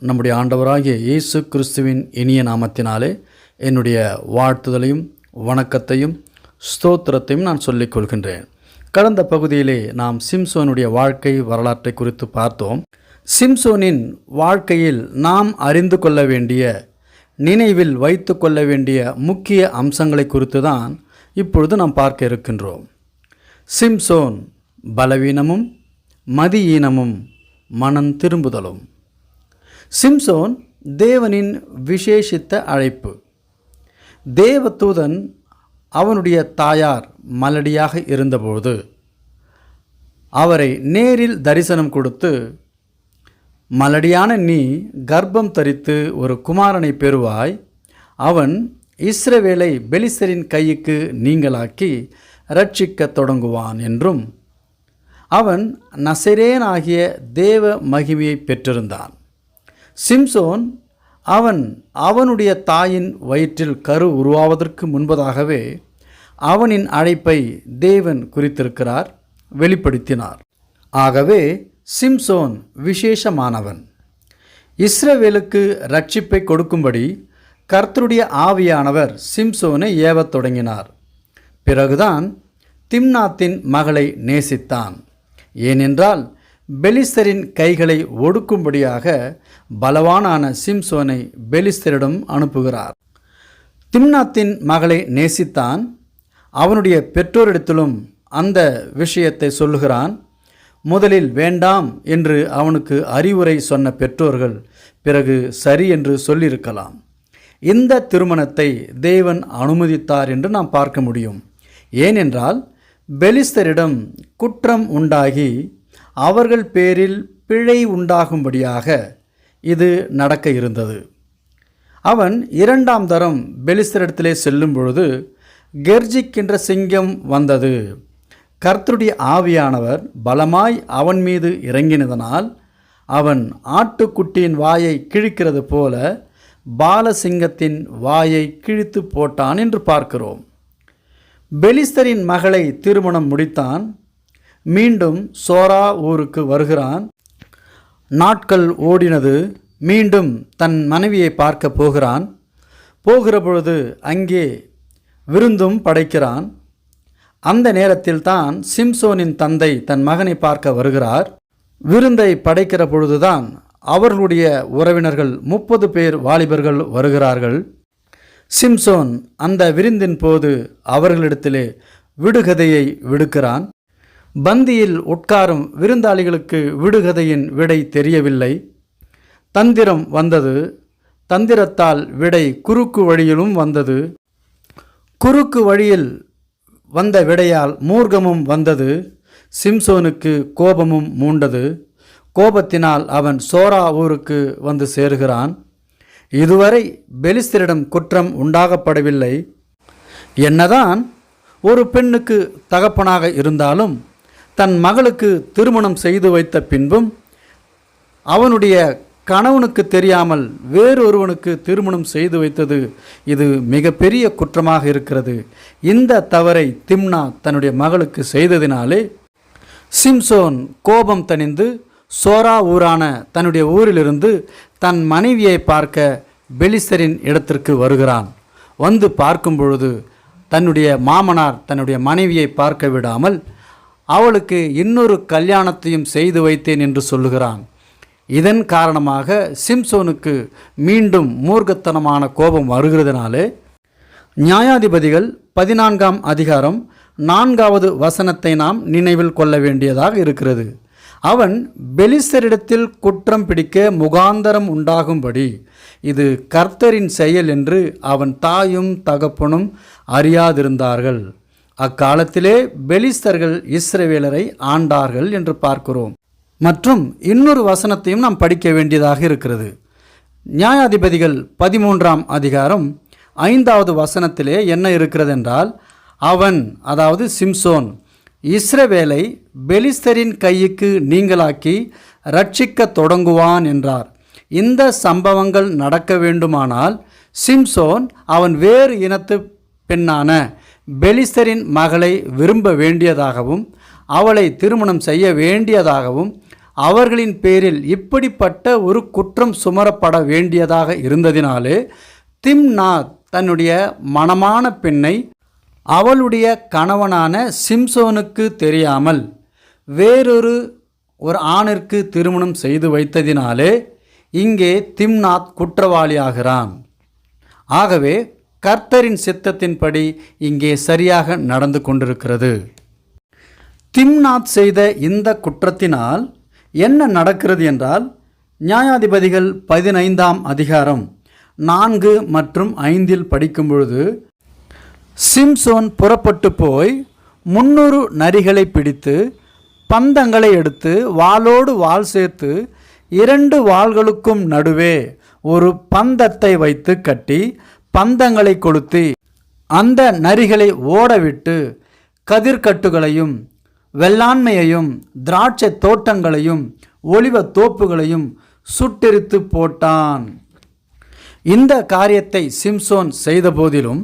நம்முடைய ஆண்டவராகிய இயேசு கிறிஸ்துவின் இனிய நாமத்தினாலே என்னுடைய வாழ்த்துதலையும் வணக்கத்தையும் ஸ்தோத்திரத்தையும் நான் சொல்லிக் கொள்கின்றேன். கடந்த பகுதியிலே நாம் சிம்சோனுடைய வாழ்க்கை வரலாற்றை குறித்து பார்த்தோம். சிம்சோனின் வாழ்க்கையில் நாம் அறிந்து கொள்ள வேண்டிய, நினைவில் வைத்து கொள்ள வேண்டிய முக்கிய அம்சங்களை குறித்து தான் இப்பொழுது நாம் பார்க்க இருக்கின்றோம். சிம்சோன் பலவீனமும் மதியீனமும் மனம் திரும்புதலும். சிம்சோன் தேவனின் விசேஷித்த அழைப்பு. தேவதூதன் அவனுடைய தாயார் மலடியாக இருந்தபோது அவரை நேரில் தரிசனம் கொடுத்து, மலடியான நீ கர்ப்பம் தரித்து ஒரு குமாரனை பெறுவாய், அவன் இஸ்ரவேலை பெலிஸ்தரின் கைக்கு நீங்களாக்கி இரட்சிக்கத் தொடங்குவான் என்றும், அவன் நசரேனாகிய தேவ மகிமையை பெற்றிருந்தான். சிம்சோன் அவனுடைய தாயின் வயிற்றில் கரு உருவாவதற்கு முன்பதாகவே அவனின் அழைப்பை தேவன் குறித்திருக்கிறார், வெளிப்படுத்தினார். ஆகவே சிம்சோன் விசேஷமானவன். இஸ்ரவேலுக்கு இரட்சிப்பை கொடுக்கும்படி கர்த்தருடைய ஆவியானவர் சிம்சோனை ஏவத் தொடங்கினார். பிறகுதான் திம்னாத்தின் மகளை நேசித்தான். ஏனென்றால் பெலிஸ்தரின் கைகளை ஒடுக்கும்படியாக பலவானான சிம்சோனை பெலிஸ்தரிடம் அனுப்புகிறார். திம்னாத்தின் மகளை நேசித்தான். அவனுடைய பெற்றோரிடத்திலும் அந்த விஷயத்தை சொல்லுகிறான். முதலில் வேண்டாம் என்று அவனுக்கு அறிவுரை சொன்ன பெற்றோர்கள் பிறகு சரி என்று சொல்லியிருக்கலாம். இந்த திருமணத்தை தேவன் அனுமதித்தார் என்று நாம் பார்க்க முடியும். ஏனென்றால் பெலிஸ்தரிடம் குற்றம் உண்டாகி அவர்கள் பேரில் பிழை உண்டாகும்படியாக இது நடக்க இருந்தது. அவன் இரண்டாம் தரம் பெலிஸ்தரிடத்திலே செல்லும் பொழுது கெர்ஜிக்கின்ற சிங்கம் வந்தது. கர்த்தருடைய ஆவியானவர் பலமாய் அவன் மீது இறங்கினதனால் அவன் ஆட்டுக்குட்டியின் வாயை கிழிக்கிறது போல பாலசிங்கத்தின் வாயை கிழித்து போட்டான் என்று பார்க்கிறோம். பெலிஸ்தரின் மகளை திருமணம் முடித்தான். மீண்டும் சோரா ஊருக்கு வருகிறான். நாட்கள் ஓடினது. மீண்டும் தன் மனைவியை பார்க்க போகிறான். போகிற பொழுது அங்கே விருந்தும் படைக்கிறான். அந்த நேரத்தில் தான் சிம்சோனின் தந்தை தன் மகனை பார்க்க வருகிறார். விருந்தை படைக்கிற பொழுதுதான் அவர்களுடைய உறவினர்கள் 30 பேர் வாலிபர்கள் வருகிறார்கள். சிம்சோன் அந்த விருந்தின் போது அவர்களிடத்திலே விடுகதையை விடுக்கிறான். பந்தியில் உட்காரும் விருந்தாளிகளுக்கு விடுகதையின் விடை தெரியவில்லை. தந்திரம் வந்தது. தந்திரத்தால் விடை குறுக்கு வழியிலும் வந்தது. குறுக்கு வழியில் வந்த விடையால் மூர்க்கமும் வந்தது. சிம்சோனுக்கு கோபமும் மூண்டது. கோபத்தினால் அவன் சோரா ஊருக்கு வந்து சேருகிறான். இதுவரை பெலிஸ்தரிடம் குற்றம் உண்டாகப்படவில்லை. என்னதான் ஒரு பெண்ணுக்கு தகப்பனாக இருந்தாலும் தன் மகளுக்கு திருமணம் செய்து வைத்த பின்பும் அவனுடைய கணவனுக்கு தெரியாமல் வேறொருவனுக்கு திருமணம் செய்து வைத்தது இது மிகப்பெரிய குற்றமாக இருக்கிறது. இந்த தவறை திம்னா தன்னுடைய மகளுக்கு செய்ததினாலே சிம்சோன் கோபம் தணிந்து சோரா ஊரான தன்னுடைய ஊரிலிருந்து தன் மனைவியை பார்க்க பெலிஸ்தரின் இடத்திற்கு வருகிறான். வந்து பார்க்கும் பொழுது தன்னுடைய மாமனார் தன்னுடைய மனைவியை பார்க்க விடாமல் அவளுக்கு இன்னொரு கல்யாணத்தையும் செய்து வைத்தேன் என்று சொல்லுகிறான். இதன் காரணமாக சிம்சோனுக்கு மீண்டும் மூர்க்கத்தனமான கோபம் வருகிறதுனாலே நியாயாதிபதிகள் 14ஆம் அதிகாரம் 4வது வசனத்தை நாம் நினைவில் கொள்ள வேண்டியதாக இருக்கிறது. அவன் பெலிஸ்தரிடத்தில் குற்றம் பிடிக்க முகாந்தரம் உண்டாகும்படி இது கர்த்தரின் செயல் என்று அவன் தாயும் தகப்பனும் அறியாதிருந்தார்கள். அக்காலத்திலே பெலிஸ்தர்கள் இஸ்ரவேலரை ஆண்டார்கள் என்று பார்க்கிறோம். மற்றும் இன்னொரு வசனத்தையும் நாம் படிக்க வேண்டியதாக இருக்கிறது. நியாயாதிபதிகள் 13ஆம் அதிகாரம் 5வது வசனத்திலே என்ன இருக்கிறது என்றால், அவன் அதாவது சிம்சோன் இஸ்ரவேலை பெலிஸ்தரின் கைக்கு நீங்களாக்கி இரட்சிக்கத் தொடங்குவான் என்றார். இந்த சம்பவங்கள் நடக்க வேண்டுமானால் சிம்சோன் அவன் வேறு இனத்து பெண்ணான பெலிஸ்தரின் மகளை விரும்ப வேண்டியதாகவும் அவளை திருமணம் செய்ய வேண்டியதாகவும் அவர்களின் பேரில் இப்படிப்பட்ட ஒரு குற்றம் சுமரப்பட வேண்டியதாக இருந்ததினாலே திம்னாத் தன்னுடைய மணமான பெண்ணை அவளுடைய கணவனான சிம்சோனுக்கு தெரியாமல் வேறொரு ஆணிற்கு திருமணம் செய்து வைத்ததினாலே இங்கே திம்னாத் குற்றவாளியாகிறான். ஆகவே கர்த்தரின் சித்தத்தின்படி இங்கே சரியாக நடந்து கொண்டிருக்கிறது. திம்னாத் செய்த இந்த குற்றத்தினால் என்ன நடக்கிறது என்றால், நியாயாதிபதிகள் 15ஆம் அதிகாரம் 4 மற்றும் 5 படிக்கும் பொழுது, சிம்சோன் புறப்பட்டு போய் 300 நரிகளை பிடித்து பந்தங்களை எடுத்து வாளோடு வாள் சேர்த்து 2 வாள்களுக்கும் நடுவே ஒரு பந்தத்தை வைத்து கட்டி பந்தங்களை கொளுத்தி அந்த நரிகளை ஓடவிட்டு கதிர்கட்டுகளையும் வெள்ளாண்மையையும் திராட்சை தோட்டங்களையும் ஒலிவ தோப்புகளையும் சுட்டெரித்து போட்டான். இந்த காரியத்தை சிம்சோன் செய்த போதிலும்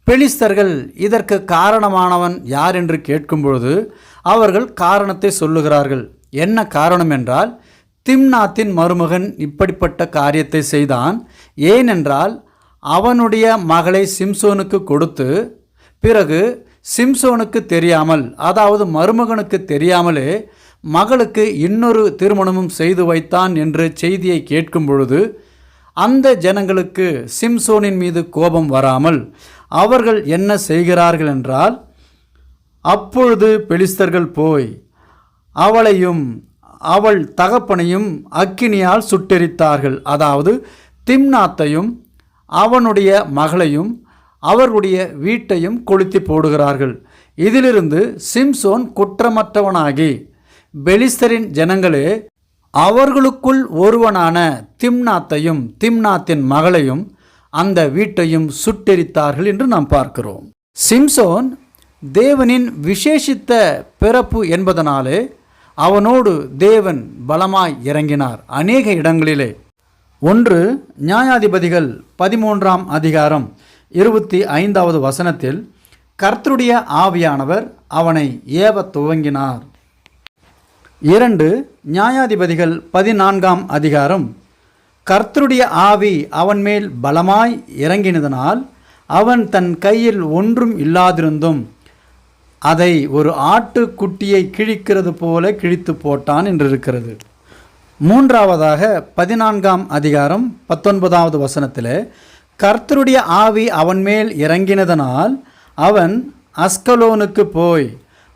பெலிஸ்தர்கள் இதற்கு காரணமானவன் யார் என்று கேட்கும்பொழுது அவர்கள் காரணத்தை சொல்லுகிறார்கள். என்ன காரணம் என்றால், திம்னாத்தின் மருமகன் இப்படிப்பட்ட காரியத்தை செய்தான். ஏனென்றால் அவனுடைய மகளை சிம்சோனுக்கு கொடுத்து பிறகு சிம்சோனுக்கு தெரியாமல், அதாவது மருமகனுக்கு தெரியாமலே மகளுக்கு இன்னொரு திருமணமும் செய்து வைத்தான் என்ற செய்தியை கேட்கும் பொழுது அந்த ஜனங்களுக்கு சிம்சோனின் மீது கோபம் வராமல் அவர்கள் என்ன செய்கிறார்கள் என்றால், அப்பொழுது பெலிஸ்தர்கள் போய் அவளையும் அவள் தகப்பனையும் அக்கினியால் சுட்டெரித்தார்கள். அதாவது திம்னாத்தையும் அவனுடைய மகளையும் அவர்களுடைய வீட்டையும் கொளுத்தி போடுகிறார்கள். இதிலிருந்து சிம்சோன் குற்றமற்றவனாகி பெலிஸ்தரின் ஜனங்களே அவர்களுக்குள் ஒருவனான திம்னாத்தையும் திம்னாத்தின் மகளையும் அந்த வீட்டையும் சுட்டெரித்தார்கள் என்று நாம் பார்க்கிறோம். சிம்சோன் தேவனின் விசேஷித்த பிறப்பு என்பதனாலே அவனோடு தேவன் பலமாய் இறங்கினார் அநேக இடங்களிலே. 1 நியாயாதிபதிகள் 13ஆம் அதிகாரம் 25வது வசனத்தில் கர்த்தருடைய ஆவியானவர் அவனை ஏவத் துவங்கினார். 2 நியாயாதிபதிகள் 14ஆம் அதிகாரம் கர்த்தருடைய ஆவி அவன் மேல் பலமாய் இறங்கினதனால் அவன் தன் கையில் ஒன்றும் இல்லாதிருந்தும் அதை ஒரு ஆட்டுக்குட்டியை கிழிக்கிறது போல கிழித்து போட்டான் என்று இருக்கிறது. 3வதாக 14ஆம் அதிகாரம் 19வது வசனத்தில் கர்த்தருடைய ஆவி அவன் மேல் இறங்கினதனால் அவன் அஸ்கலோனுக்கு போய்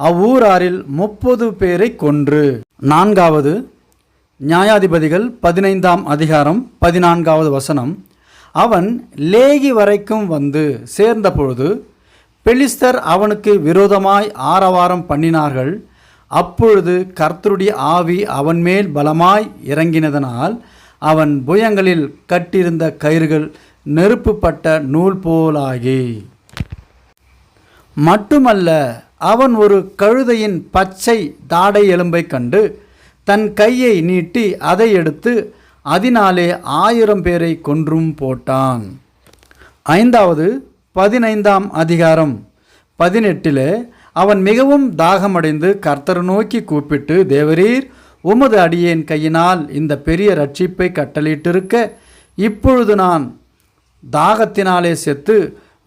அவ்வூராரில் 30 பேரை கொன்று. 4வது நியாயாதிபதிகள் 15ஆம் அதிகாரம் 14வது வசனம், அவன் லேகி வரைக்கும் வந்து சேர்ந்தபொழுது பெலிஸ்தர் அவனுக்கு விரோதமாய் ஆரவாரம் பண்ணினார்கள். அப்பொழுது கர்த்தருடைய ஆவி அவன் மேல் பலமாய் இறங்கினதனால் அவன் புயங்களில் கட்டியிருந்த கயிறுகள் நெருப்புப்பட்ட நூல் போலாகி, மட்டுமல்ல அவன் ஒரு கழுதையின் பச்சை தாடை எலும்பை கண்டு தன் கையை நீட்டி அதை எடுத்து அதனாலே 1000 பேரை கொன்றும் போட்டான். 5வது 15ஆம் அதிகாரம் 18 அவன் மிகவும் தாகமடைந்து கர்த்தர் நோக்கி கூப்பிட்டு, தேவரீர் உமது அடியேன் கையினால் இந்த பெரிய ரட்சிப்பை கட்டளையிட்டிருக்க இப்பொழுது நான் தாகத்தினாலே செத்து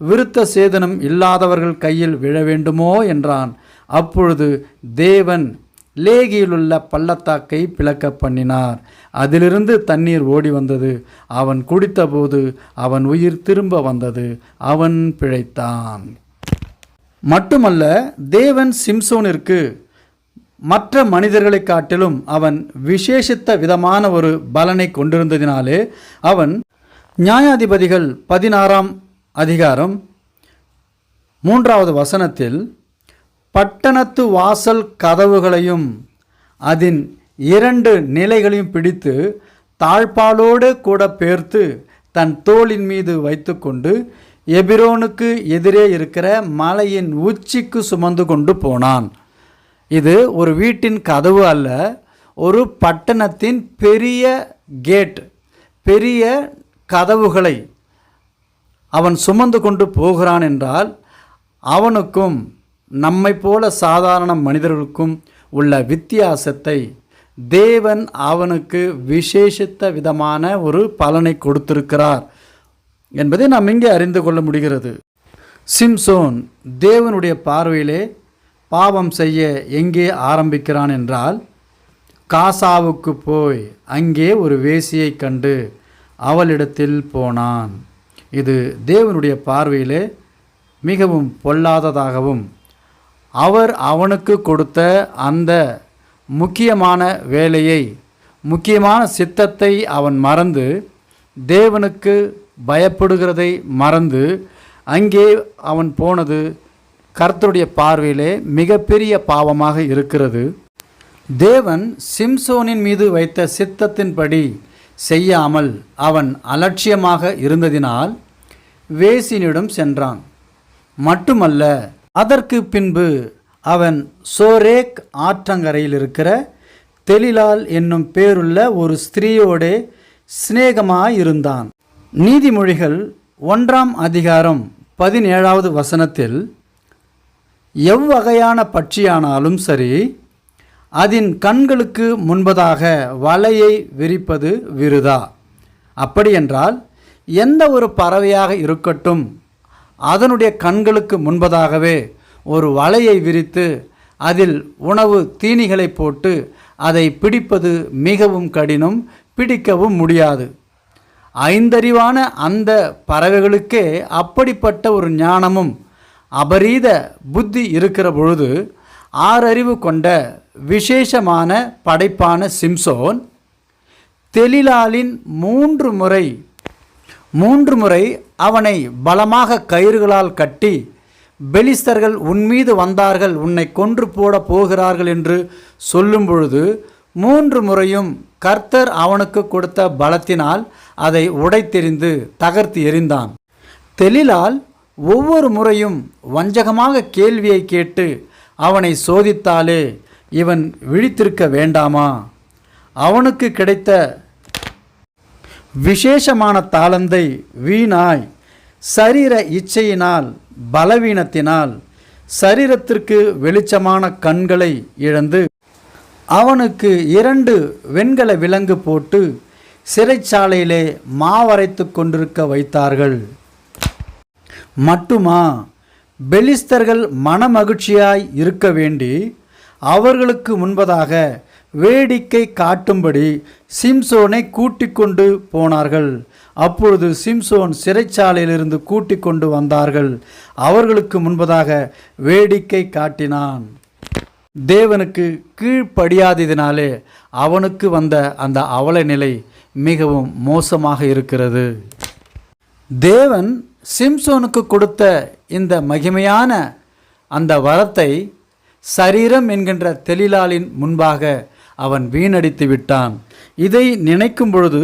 விருத்த சேதனம் இல்லாதவர்கள் கையில் விழ வேண்டுமோ என்றான். அப்பொழுது தேவன் லேகியிலுள்ள பள்ளத்தாக்கை பிளக்க பண்ணினார். அதிலிருந்து தண்ணீர் ஓடி வந்தது. அவன் குடித்தபோது அவன் உயிர் திரும்ப வந்தது. அவன் பிழைத்தான். மட்டுமல்ல, தேவன் சிம்சோனிற்கு மற்ற மனிதர்களை காட்டிலும் அவன் விசேஷித்த விதமான ஒரு பலனை கொண்டிருந்ததினாலே அவன் நியாயாதிபதிகள் 16ஆம் அதிகாரம் 3வது வசனத்தில் பட்டணத்து வாசல் கதவுகளையும் அதன் 2 நிலைகளையும் பிடித்து தாழ்பாலோடு கூட பேர்த்து தன் தோளின் மீது வைத்துக்கொண்டு எபிரோனுக்கு எதிரே இருக்கிற மலையின் உச்சிக்கு சுமந்து கொண்டு போனான். இது ஒரு வீட்டின் கதவு அல்ல, ஒரு பட்டணத்தின் பெரிய கேட், பெரிய கதவுகளை அவன் சுமந்து கொண்டு போகிறான் என்றால் அவனுக்கும் நம்மை போல சாதாரண மனிதர்களுக்கும் உள்ள வித்தியாசத்தை தேவன் அவனுக்கு விசேஷித்த விதமான ஒரு பலனை கொடுத்திருக்கிறார் என்பதை நாம் இங்கே அறிந்து கொள்ள முடிகிறது. சிம்சோன் தேவனுடைய பார்வையிலே பாவம் செய்ய எங்கே ஆரம்பிக்கிறான் என்றால், காசாவுக்கு போய் அங்கே ஒரு வேசியை கண்டு அவளிடத்தில் போனான். இது தேவனுடைய பார்வையிலே மிகவும் பொல்லாததாகவும், அவர் அவனுக்கு கொடுத்த அந்த முக்கியமான வேலையை, முக்கியமான சித்தத்தை அவன் மறந்து, தேவனுக்கு பயப்படுகிறதை மறந்து அங்கே அவன் போனது கர்த்தருடைய பார்வையிலே மிகப்பெரிய பாவமாக இருக்கிறது. தேவன் சிம்சோனின் மீது வைத்த சித்தத்தின்படி செய்யாமல் அவன் அலட்சியமாக இருந்ததினால் வேசினிடம் சென்றான். மட்டுமல்ல, அதற்கு பின்பு அவன் சோரேக் ஆற்றங்கரையில் இருக்கிற தெலிலால் என்னும் பேருள்ள ஒரு ஸ்திரீயோடே சிநேகமாயிருந்தான். நீதிமொழிகள் 1ஆம் அதிகாரம் 17வது வசனத்தில், எவ்வகையான பட்சியானாலும் சரி, அதன் கண்களுக்கு முன்பதாக வலையை விரிப்பது விருதா. அப்படியென்றால் எந்த ஒரு பறவையாக இருக்கட்டும், அதனுடைய கண்களுக்கு முன்பதாகவே ஒரு வலையை விரித்து அதில் உணவு தீனிகளை போட்டு அதை பிடிப்பது மிகவும் கடினம், பிடிக்கவும் முடியாது. 5 அறிவான அந்த பறவைகளுக்கே அப்படிப்பட்ட ஒரு ஞானமும் அபரீத புத்தி இருக்கிற பொழுது, 6 அறிவு கொண்ட விசேஷமான படைப்பான சிம்சோன் தெலிலாலின் 3 முறை அவனை பலமாக கயிறுகளால் கட்டி, பெலிஸ்தர்கள் உன்மீது வந்தார்கள், உன்னை கொன்று போட போகிறார்கள் என்று சொல்லும் பொழுது 3 முறையும் கர்த்தர் அவனுக்கு கொடுத்த பலத்தினால் அதை உடைத்தெறிந்து தகர்த்து எறிந்தான். தெலிலால் ஒவ்வொரு முறையும் வஞ்சகமாக கேள்வியை கேட்டு அவனை சோதித்தாலே இவன் விழித்திருக்க வேண்டாமா? அவனுக்கு கிடைத்த விசேஷமான தாளந்தை வீணாய் சரீர இச்சையினால், பலவீனத்தினால், சரீரத்திற்கு வெளிச்சமான கண்களை இழந்து அவனுக்கு 2 வெண்கல விலங்கு போட்டு சிறைச்சாலையிலே மாவரைத்து கொண்டிருக்க வைத்தார்கள். மட்டுமா, பெலிஸ்தர்கள் மனமகிழ்ச்சியாய் இருக்க வேண்டி அவர்களுக்கு முன்பதாக வேடிக்கை காட்டும்படி சிம்சோனை கூட்டிக் கொண்டு போனார்கள். அப்பொழுது சிம்சோன் சிறைச்சாலையிலிருந்து கூட்டிக் கொண்டு வந்தார்கள். அவர்களுக்கு முன்பதாக வேடிக்கை காட்டினான். தேவனுக்கு கீழ்ப்படியாததினாலே அவனுக்கு வந்த அந்த அவல நிலை மிகவும் மோசமாக இருக்கிறது. தேவன் சிம்சோனுக்கு கொடுத்த இந்த மகிமையான அந்த வரத்தை சரீரம் என்கின்ற தெலிலாலின் முன்பாக அவன் வீணடித்து விட்டான். இதை நினைக்கும் பொழுது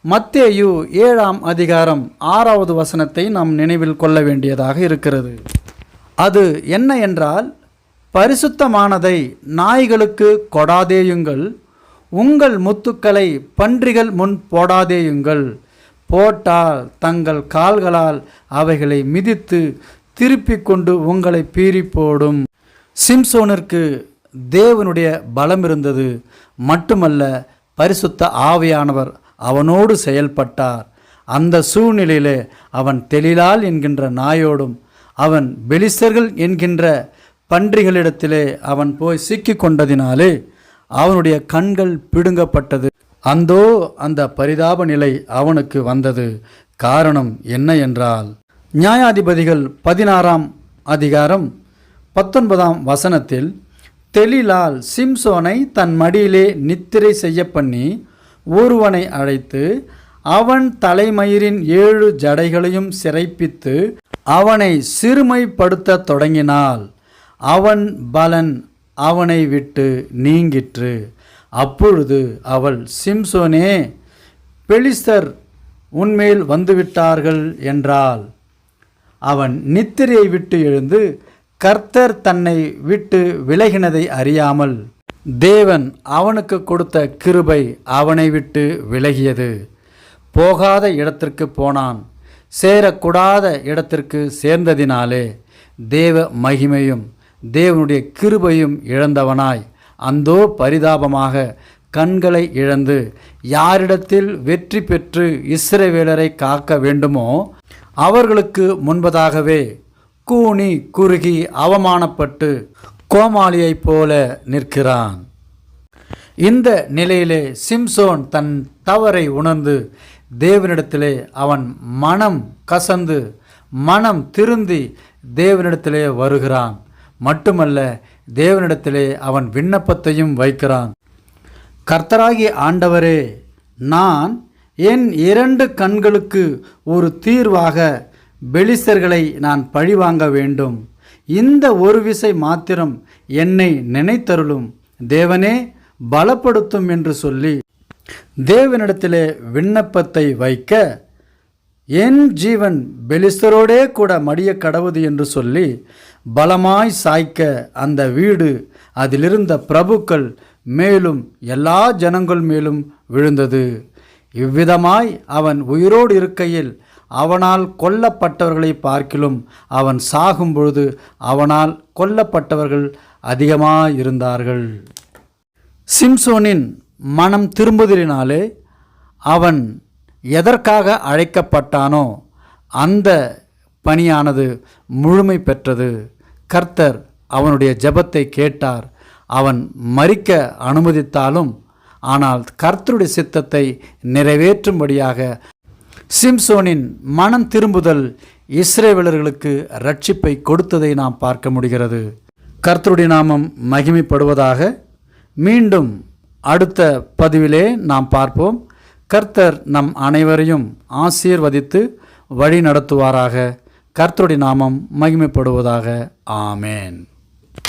மத்தேயு 7ஆம் அதிகாரம் 6வது வசனத்தை நாம் நினைவில் கொள்ள வேண்டியதாக இருக்கிறது. அது என்ன என்றால், பரிசுத்தமானதை நாய்களுக்கு கொடாதேயுங்கள், உங்கள் முத்துக்களை பன்றிகள் முன் போடாதேயுங்கள், போட்டால் தங்கள் கால்களால் அவைகளை மிதித்து திருப்பிக் கொண்டு உங்களை பீறி போடும். சிம்சோனிற்கு தேவனுடைய பலம் இருந்தது. மட்டுமல்ல, பரிசுத்த ஆவியானவர் அவனோடு செயல்பட்டார். அந்த சூழ்நிலையிலே அவன் தெலிலால் என்கின்ற நாயோடும் அவன் பெலிஸ்தர்கள் என்கின்ற பன்றிகளிடத்திலே அவன் போய் சிக்கி கொண்டதினாலே அவனுடைய கண்கள் பிடுங்கப்பட்டது. அந்தோ அந்த பரிதாப நிலை அவனுக்கு வந்தது. காரணம் என்ன என்றால், நியாயாதிபதிகள் 16ஆம் அதிகாரம் 19ஆம் வசனத்தில், தெலிலால் சிம்சோனை தன் மடியிலே நித்திரை செய்ய பண்ணி ஒருவனை அழைத்து அவன் தலைமயிரின் 7 ஜடைகளையும் சிறைப்பித்து அவனை சிறுமைப்படுத்த தொடங்கினாள். அவன் பலன் அவனை விட்டு நீங்கிற்று. அப்பொழுது அவள், சிம்சோனே, பெலிஸ்தர் உன்மேல் வந்துவிட்டார்கள் என்றாள். அவன் நித்திரையை விட்டு எழுந்து கர்த்தர் தன்னை விட்டு விலகினதை அறியாமல் தேவன் அவனுக்கு கொடுத்த கிருபை அவனை விட்டு விலகியது. போகாத இடத்திற்கு போனான். சேரக்கூடாத இடத்திற்கு சேர்ந்ததினாலே தேவ மகிமையும் தேவனுடைய கிருபையும் இழந்தவனாய், அந்தோ பரிதாபமாக கண்களை இழந்து யாரிடத்தில் வெற்றி பெற்று இஸ்ரவேலரை காக்க வேண்டுமோ அவர்களுக்கு முன்பதாகவே கூனி குறுகி அவமானப்பட்டு கோமாளியைப் போல நிற்கிறான். இந்த நிலையிலே சிம்சோன் தன் தவறை உணர்ந்து தேவனிடத்திலே அவன் மனம் கசந்து மனம் திருந்தி தேவனிடத்திலே வருகிறான். மட்டுமல்ல, தேவனிடத்திலே அவன் விண்ணப்பத்தையும் வைக்கிறான். கர்த்தராகிய ஆண்டவரே, நான் என் 2 கண்களுக்கு ஒரு தீர்வாக பெலிஸ்தர்களை நான் பழிவாங்க வேண்டும். இந்த ஒரு விசை மாத்திரம் என்னை நினைத்தருளும். தேவனே பலப்படுத்தும் என்று சொல்லி தேவனிடத்திலே விண்ணப்பத்தை வைக்க, என் ஜீவன் பெலிஸ்தரோடே கூட மடிய கடவுது என்று சொல்லி பலமாய் சாய்க்க அந்த வீடு அதிலிருந்த பிரபுக்கள் மேலும் எல்லா ஜனங்கள் மேலும் விழுந்தது. இவ்விதமாய் அவன் உயிரோடு இருக்கையில் அவனால் கொல்லப்பட்டவர்களை பார்க்கிலும் அவன் சாகும் பொழுது அவனால் கொல்லப்பட்டவர்கள் அதிகமாயிருந்தார்கள். சிம்சோனின் மனம் திரும்புதலினாலே அவன் எதற்காக அழைக்கப்பட்டானோ அந்த பணியானது முழுமை பெற்றது. கர்த்தர் அவனுடைய ஜெபத்தை கேட்டார். அவன் மரிக்க அனுமதித்தாலும் ஆனால் கர்த்தருடைய சித்தத்தை நிறைவேற்றும்படியாக சிம்சோனின் மனம் திரும்புதல் இஸ்ரவேலர்களுக்கு இரட்சிப்பை கொடுத்ததை நாம் பார்க்க முடிகிறது. கர்த்தருடைய நாமம் மகிமைப்படுவதாக. மீண்டும் அடுத்த பதிவிலே நாம் பார்ப்போம். கர்த்தர் நம் அனைவரையும் ஆசீர்வதித்து வழி நடத்துவாராக. கர்த்தருடைய நாமம் மகிமைப்படுவதாக. ஆமேன்.